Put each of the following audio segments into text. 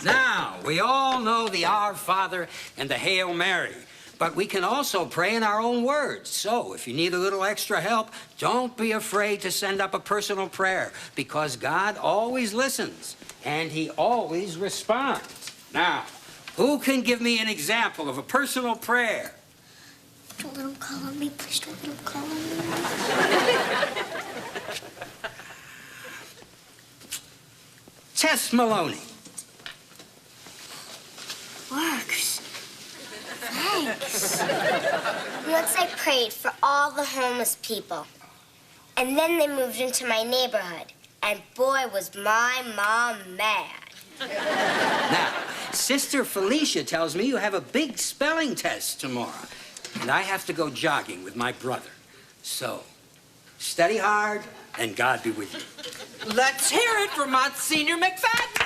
Now, we all know the Our Father and the Hail Mary, but we can also pray in our own words. So, if you need a little extra help, don't be afraid to send up a personal prayer, because God always listens, and He always responds. Now, who can give me an example of a personal prayer? Don't let him call on me. Please don't let him call on me. Tess Maloney. Works. Thanks. Once I prayed for all the homeless people. And then they moved into my neighborhood. And boy, was my mom mad. Now, Sister Felicia tells me you have a big spelling test tomorrow. And I have to go jogging with my brother. So, study hard, and God be with you. Let's hear it from Monsignor McFadden.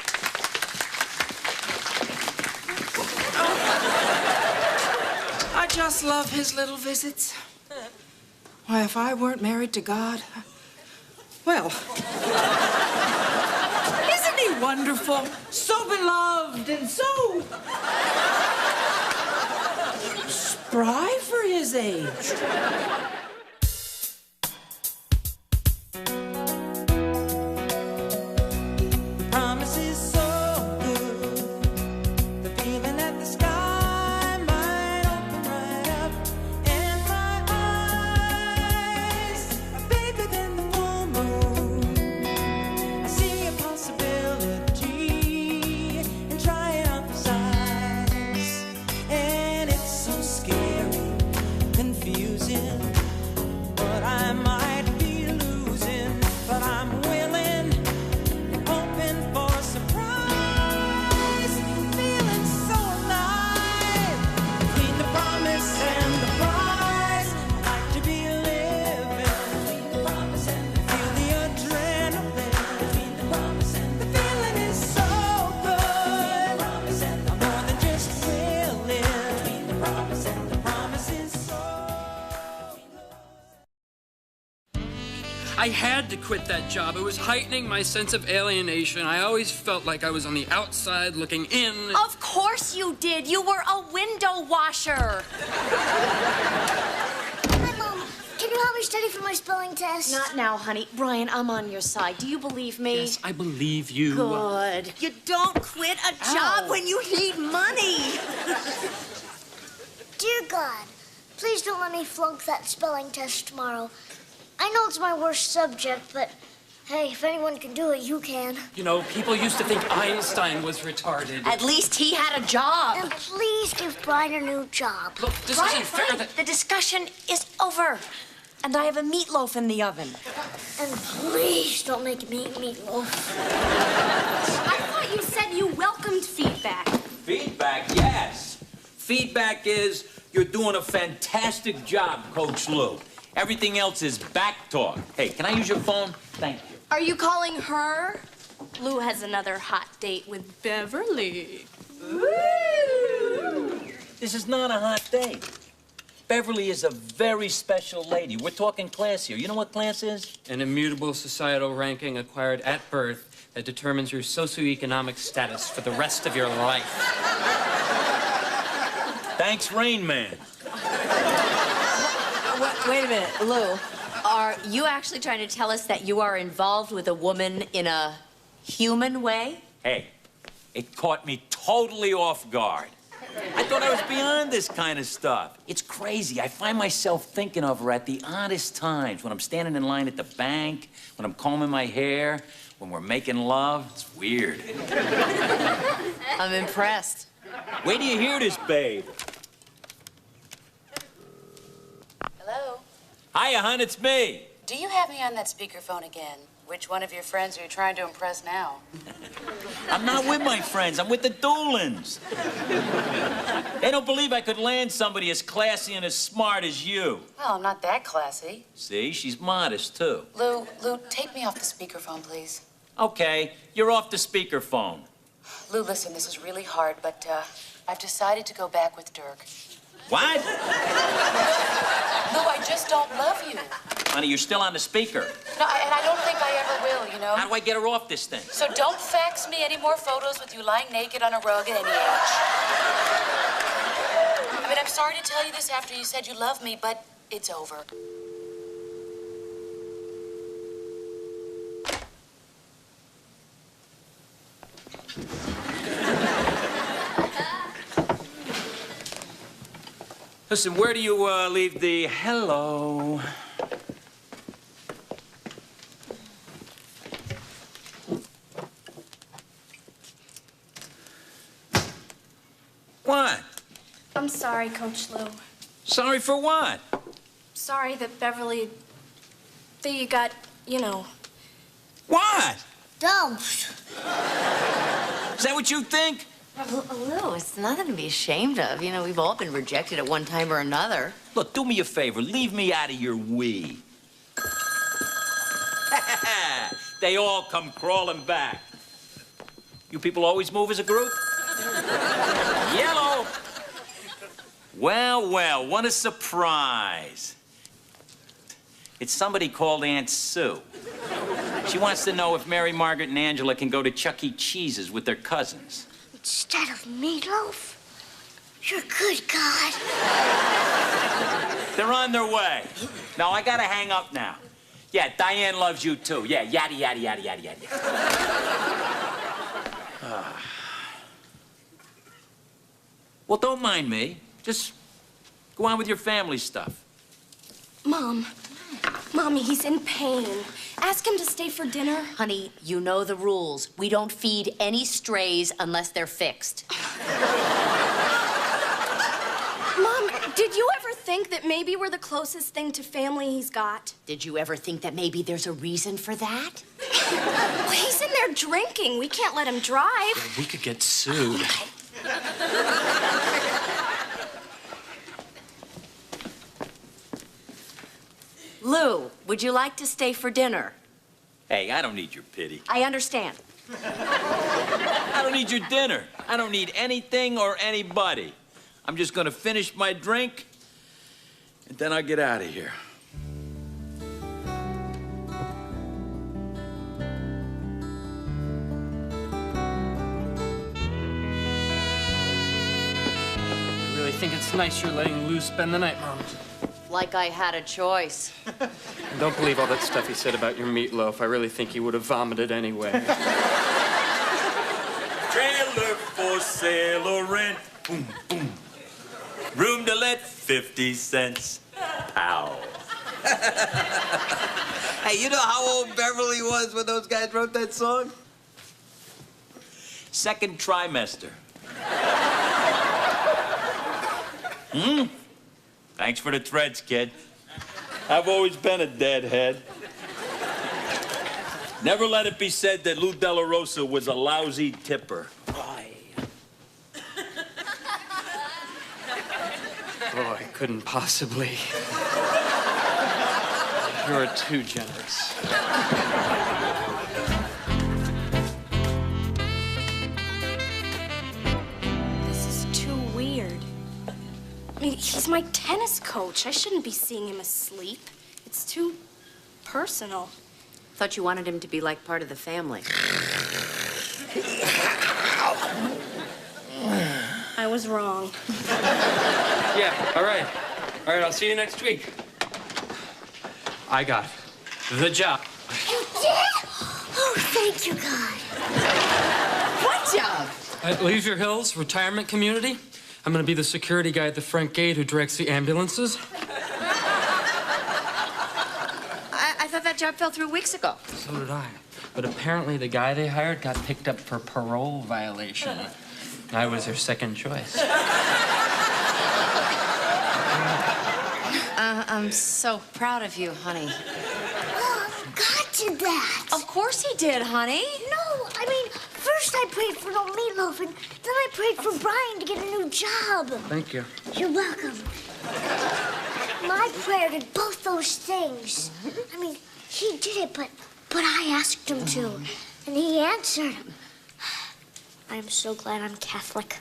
I just love his little visits. Why, if I weren't married to God, well, isn't he wonderful? So beloved and so spry for his age. I had to quit that job. It was heightening my sense of alienation. I always felt like I was on the outside looking in. Of course you did. You were a window washer. Hi, Mom. Can you help me study for my spelling test? Not now, honey. Brian, I'm on your side. Do you believe me? Yes, I believe you. Good. You don't quit a job when you need money. Dear God, please don't let me flunk that spelling test tomorrow. I know it's my worst subject, but hey, if anyone can do it, you can. You know, people used to think Einstein was retarded. At least he had a job. And please give Brian a new job. Look, this isn't fair that... The discussion is over. And I have a meatloaf in the oven. And please don't make me eat meatloaf. I thought you said you welcomed feedback. Feedback, yes. Feedback is you're doing a fantastic job, Coach Lou. Everything else is back talk. Hey, can I use your phone? Thank you. Are you calling her? Lou has another hot date with Beverly. Woo! This is not a hot date. Beverly is a very special lady. We're talking class here. You know what class is? An immutable societal ranking acquired at birth that determines your socioeconomic status for the rest of your life. Thanks, Rain Man. Wait a minute, Lou. Are you actually trying to tell us that you are involved with a woman in a human way? Hey, it caught me totally off guard. I thought I was beyond this kind of stuff. It's crazy. I find myself thinking of her at the oddest times, when I'm standing in line at the bank, when I'm combing my hair, when we're making love. It's weird. I'm impressed. Wait till you hear this, babe. Hello? Hiya, hun, it's me. Do you have me on that speakerphone again? Which one of your friends are you trying to impress now? I'm not with my friends. I'm with the Doolins. They don't believe I could land somebody as classy and as smart as you. Well, I'm not that classy. See, she's modest, too. Lou, take me off the speakerphone, please. Okay, you're off the speakerphone. Lou, listen, this is really hard, but I've decided to go back with Dirk. What? Lou, I just don't love you. Honey, you're still on the speaker. No, and I don't think I ever will, you know? How do I get her off this thing? So don't fax me any more photos with you lying naked on a rug at any age. I mean, I'm sorry to tell you this after you said you love me, but it's over. Listen, where do you leave the hello? What? I'm sorry, Coach Lou. Sorry for what? Sorry that that you got, you know. What? Don't. Is that what you think? Lou, it's nothing to be ashamed of. You know, we've all been rejected at one time or another. Look, do me a favor. Leave me out of your we. They all come crawling back. You people always move as a group? Yellow. Well, well, what a surprise. It's somebody called Aunt Sue. She wants to know if Mary Margaret and Angela can go to Chuck E. Cheese's with their cousins. Instead of meatloaf? You're good, God. They're on their way. Now, I gotta hang up now. Yeah, Diane loves you too. Yeah, yada, yada, yada, yada, yada. Well, don't mind me. Just go on with your family stuff. Mommy, he's in pain. Ask him to stay for dinner. Honey, you know the rules. We don't feed any strays unless they're fixed. Mom, did you ever think that maybe we're the closest thing to family he's got? Did you ever think that maybe there's a reason for that? Well, he's in there drinking. We can't let him drive. We could get sued. Lou, would you like to stay for dinner? Hey, I don't need your pity. I understand. I don't need your dinner. I don't need anything or anybody. I'm just gonna finish my drink, and then I'll get out of here. I really think it's nice you're letting Lou spend the night, Mom. Like I had a choice. And don't believe all that stuff he said about your meatloaf. I really think he would have vomited anyway. Trailer for sale or rent. Boom, boom. Room to let, 50 cents. Pow. Hey, you know how old Beverly was when those guys wrote that song? Second trimester. Thanks for the threads, kid. I've always been a deadhead. Never let it be said that Lou Della Rosa was a lousy tipper. Oh, I couldn't possibly. You're too generous. This is too weird. I mean, he's my tennis coach. I shouldn't be seeing him asleep. It's too personal. Thought you wanted him to be like part of the family. I was wrong. Yeah, all right. All right, I'll see you next week. I got the job. You did? Oh, thank you, God. What job? At Leisure Hills Retirement Community. I'm gonna be the security guy at the front gate who directs the ambulances. I thought that job fell through weeks ago. So did I. But apparently the guy they hired got picked up for parole violation. I was their second choice. I'm so proud of you, honey. Oh, God did that. Of course he did, honey. No, I mean, first I prayed for no meatloaf, and then I prayed for Brian to get a new job. Thank you. You're welcome. My prayer did both those things. I mean, he did it, but I asked him to, and he answered. I'm so glad I'm Catholic.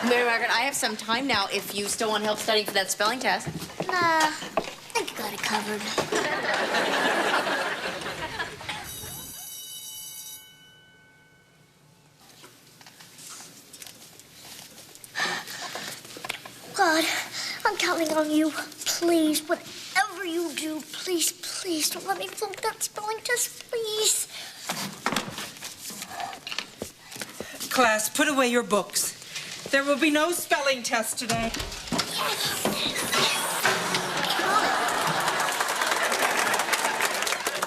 Mary Margaret, I have some time now if you still want help studying for that spelling test. Nah, I think I got it covered. on you. Please, whatever you do, please, please don't let me flunk that spelling test, please. Class, put away your books. There will be no spelling test today.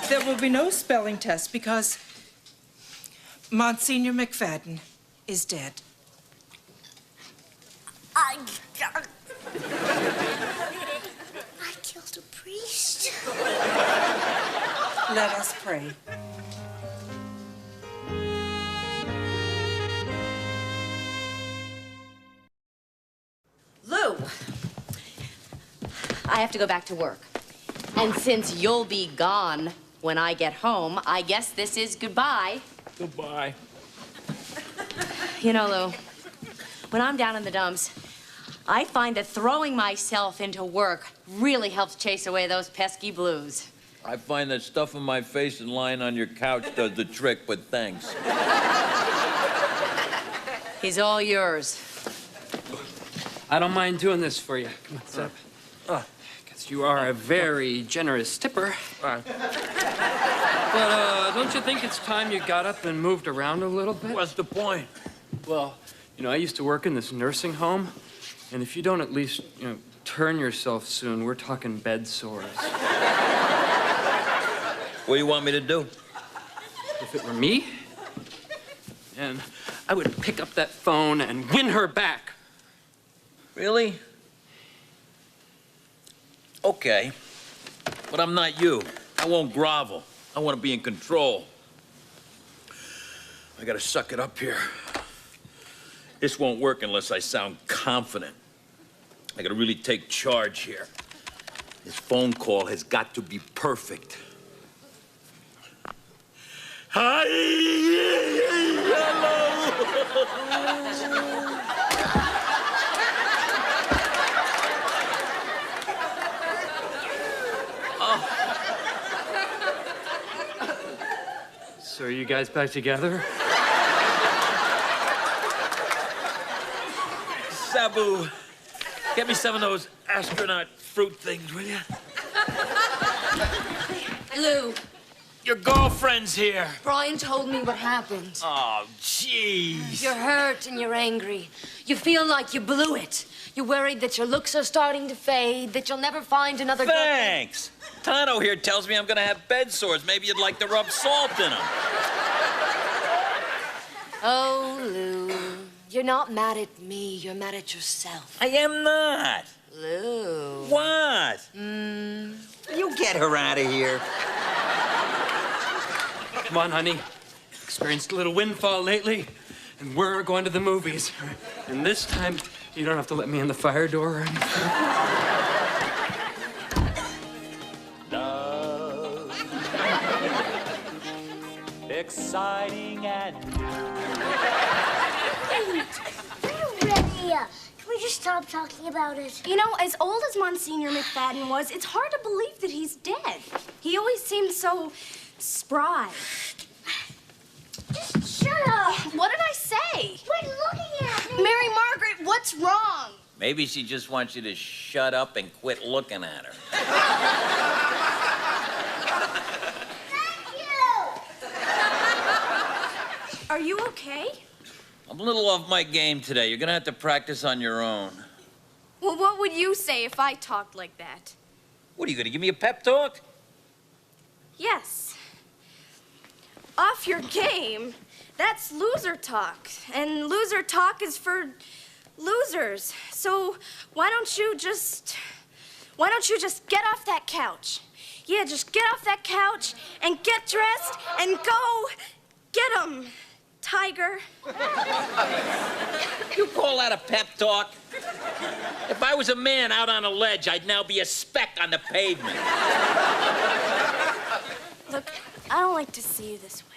There will be no spelling test because Monsignor McFadden is dead. I killed a priest. Let us pray. Lou, I have to go back to work. And since you'll be gone when I get home, I guess this is goodbye. Goodbye. You know, Lou, when I'm down in the dumps, I find that throwing myself into work really helps chase away those pesky blues. I find that stuffing my face and lying on your couch does the trick, but thanks. He's all yours. I don't mind doing this for you. Come on, sit up. Because you are a very generous tipper. But don't you think it's time you got up and moved around a little bit? What's the point? Well, you know, I used to work in this nursing home, and if you don't at least, turn yourself soon, we're talking bed sores. What do you want me to do? If it were me, and I would pick up that phone and win her back. Really? Okay. But I'm not you. I won't grovel. I want to be in control. I gotta suck it up here. This won't work unless I sound confident. I gotta really take charge here. This phone call has got to be perfect. Hi! Hello! So are you guys back together? Sabu, get me some of those astronaut fruit things, will you? Lou, Your girlfriend's here. Brian told me what happened. Oh, jeez. You're hurt and you're angry. You feel like you blew it. You're worried that your looks are starting to fade, that you'll never find another Thanks. Tano here tells me I'm gonna have bed sores. Maybe you'd like to rub salt in them. Oh, Lou, you're not mad at me. You're mad at yourself. I am not. Lou. What? You get her out of here. Come on, honey. Experienced a little windfall lately, and we're going to the movies. And this time, you don't have to let me in the fire door or anything. Love. Exciting and We're ready. Can we just stop talking about it? You know, as old as Monsignor McFadden was, it's hard to believe that he's dead. He always seemed so spry. Just shut up. What did I say? Quit looking at me. Mary Margaret, what's wrong? Maybe she just wants you to shut up and quit looking at her. Thank you. Are you okay? I'm a little off my game today. You're gonna have to practice on your own. Well, what would you say if I talked like that? What, are you gonna give me a pep talk? Yes. Off your game. That's loser talk. And loser talk is for losers. So why don't you just get off that couch? Yeah, just get off that couch and get dressed and go get 'em, Tiger. You call that a pep talk? If I was a man out on a ledge, I'd now be a speck on the pavement. Look, I don't like to see you this way.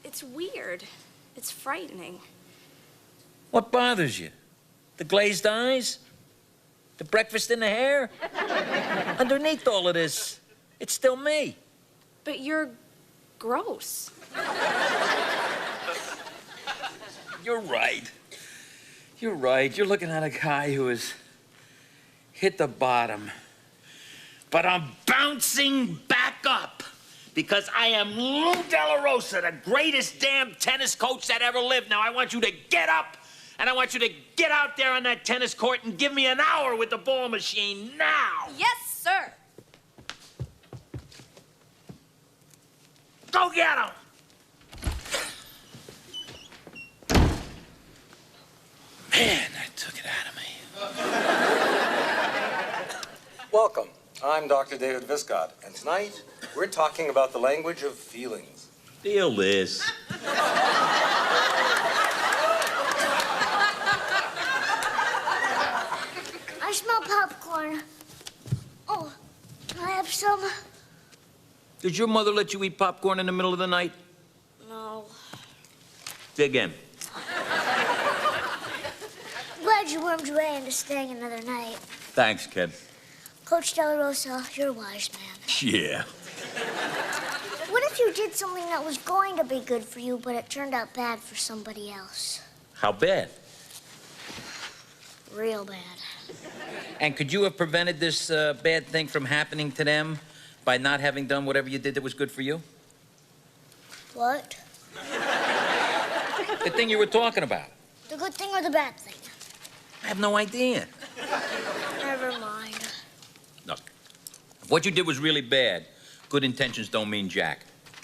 It's weird. It's frightening. What bothers you? The glazed eyes? The breakfast in the hair? Underneath all of this, it's still me. But you're gross. You're right. You're right. You're looking at a guy who is hit the bottom. But I'm bouncing back up because I am Lou De La Rosa, the greatest damn tennis coach that ever lived. Now, I want you to get up, and I want you to get out there on that tennis court and give me an hour with the ball machine now. Yes, sir. Go get him! Man, that took it out of me. Welcome. I'm Dr. David Viscott, and tonight we're talking about the language of feelings. Feel this. I smell popcorn. Oh, can I have some? Did your mother let you eat popcorn in the middle of the night? No. Dig in. Glad you wormed your way into staying another night. Thanks, kid. Coach De La Rosa, you're a wise man. Yeah. What if you did something that was going to be good for you, but it turned out bad for somebody else? How bad? Real bad. And could you have prevented this bad thing from happening to them by not having done whatever you did that was good for you? What? The thing you were talking about. The good thing or the bad thing? I have no idea. Never mind. Look, if what you did was really bad, good intentions don't mean jack.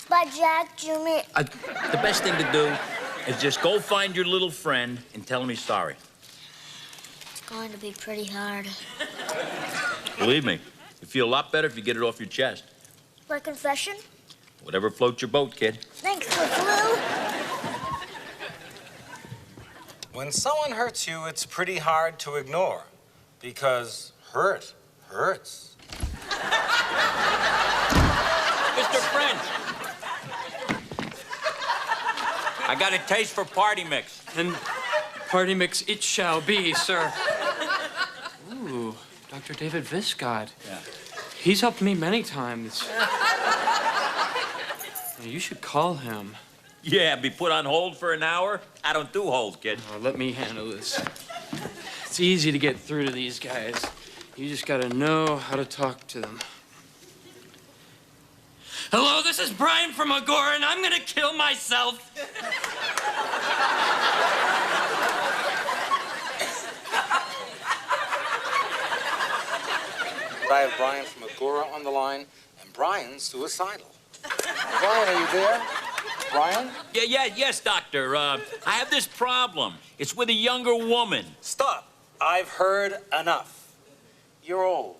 By Jack, do you mean... The best thing to do is just go find your little friend and tell him he's sorry. It's going to be pretty hard. Believe me, you feel a lot better if you get it off your chest. My confession? Whatever floats your boat, kid. Thanks, Lou. When someone hurts you, it's pretty hard to ignore, because hurt hurts. Mr. French. I got a taste for party mix. And party mix it shall be, sir. Ooh, Dr. David Viscott. Yeah. He's helped me many times. You should call him. Yeah, be put on hold for an hour? I don't do hold, kid. Oh, let me handle this. It's easy to get through to these guys. You just gotta know how to talk to them. Hello, this is Brian from Agora, and I'm gonna kill myself. I have Brian from Agora on the line, and Brian's suicidal. Brian, are you there? Brian? Yes, doctor. I have this problem. It's with a younger woman. Stop. I've heard enough. You're old.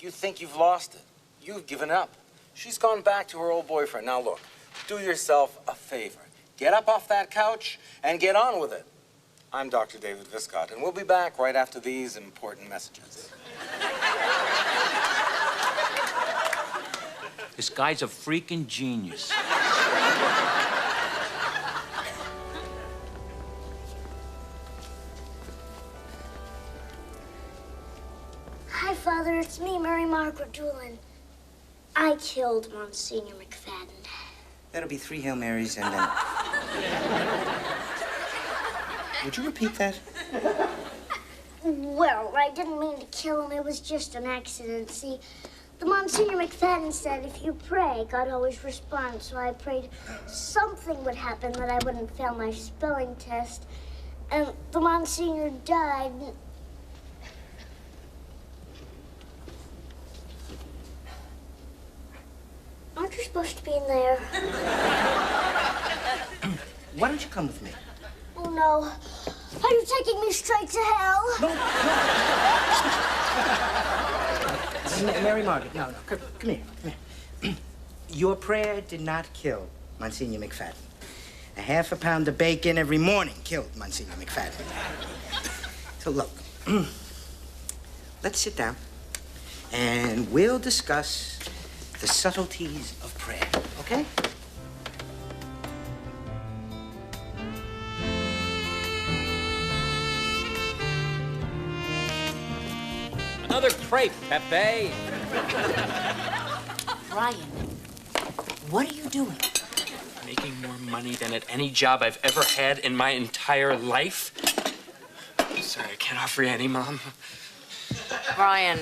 You think you've lost it. You've given up. She's gone back to her old boyfriend. Now, look, do yourself a favor. Get up off that couch and get on with it. I'm Dr. David Viscott, and we'll be back right after these important messages. This guy's a freaking genius. Hi, Father. It's me, Mary Margaret Doolin. I killed Monsignor McFadden. That'll be 3 Hail Marys and then... Would you repeat that? Well, I didn't mean to kill him. It was just an accident. See, the Monsignor McFadden said if you pray, God always responds. So I prayed something would happen, that I wouldn't fail my spelling test. And the Monsignor died. Aren't you supposed to be in there? Why don't you come with me? Oh, no. Are you taking me straight to hell? No. Mary Margaret, no. Come here. Your prayer did not kill Monsignor McFadden. A half a pound of bacon every morning killed Monsignor McFadden. So look, let's sit down and we'll discuss the subtleties of prayer, okay? Another crepe, Pepe. Brian, what are you doing? Making more money than at any job I've ever had in my entire life. Sorry, I can't offer you any, Mom. Brian,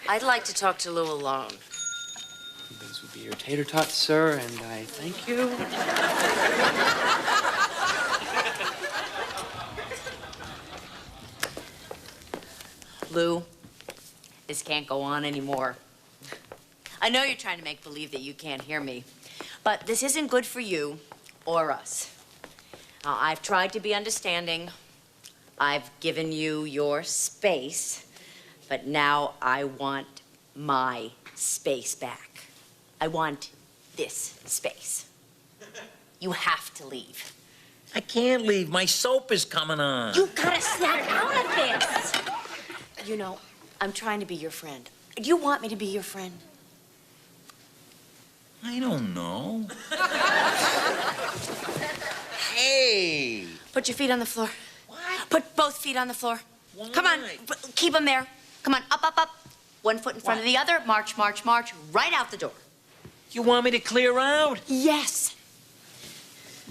I'd like to talk to Lou alone. Those would be your tater tots, sir, and I thank you. Lou, this can't go on anymore. I know you're trying to make believe that you can't hear me, but this isn't good for you or us. I've tried to be understanding. I've given you your space, but now I want my space back. I want this space. You have to leave. I can't leave. My soap is coming on. You gotta snap out of this. You know, I'm trying to be your friend. Do you want me to be your friend? I don't know. Hey! Put your feet on the floor. What? Put both feet on the floor. Why? Come on, keep them there. Come on, up, up, up. One foot in front of the other. March, march, march. Right out the door. You want me to clear out? Yes.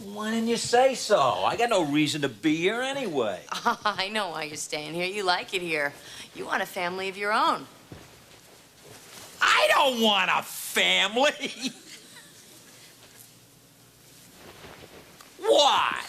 Why didn't you say so? I got no reason to be here anyway. I know why you're staying here. You like it here. You want a family of your own. I don't want a family. What?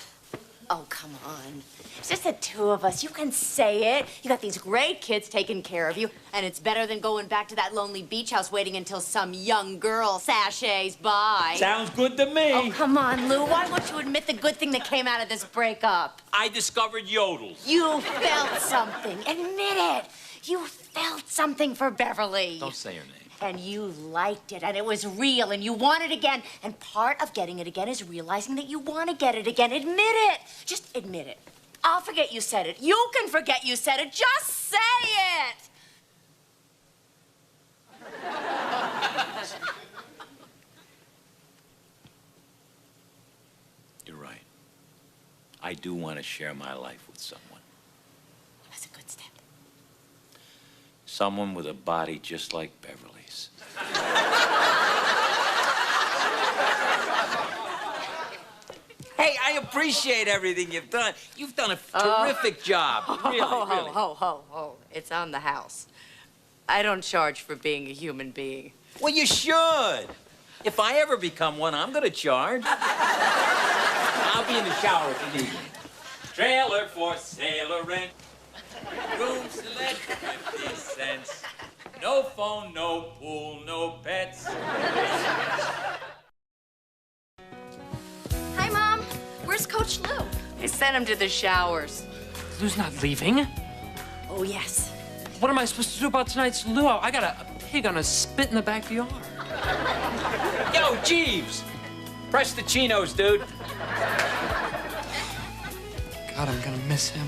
Oh, come on. It's just the two of us. You can say it. You got these great kids taking care of you, and it's better than going back to that lonely beach house waiting until some young girl sashays by. Sounds good to me. Oh, come on, Lou. Why won't you admit the good thing that came out of this breakup? I discovered Yodels. You felt something. Admit it. You felt something for Beverly. Don't say her name. And you liked it, and it was real, and you want it again. And part of getting it again is realizing that you want to get it again. Admit it. Just admit it. I'll forget you said it. You can forget you said it. Just say it. You're right. I do want to share my life with someone. That's a good step. Someone with a body just like Beverly's. Hey, I appreciate everything you've done. You've done a terrific job. Really, really. Ho. It's on the house. I don't charge for being a human being. Well, you should. If I ever become one, I'm gonna charge. I'll be in the shower if you need me. Trailer for sailor rent. Room select 50 cents. No phone, no pool, no pets. Hi, Mom. Where's Coach Lou? I sent him to the showers. Lou's not leaving. Oh, yes. What am I supposed to do about tonight's luau? I got a pig on a spit in the backyard. Yo, Jeeves! Press the chinos, dude. God, I'm gonna miss him.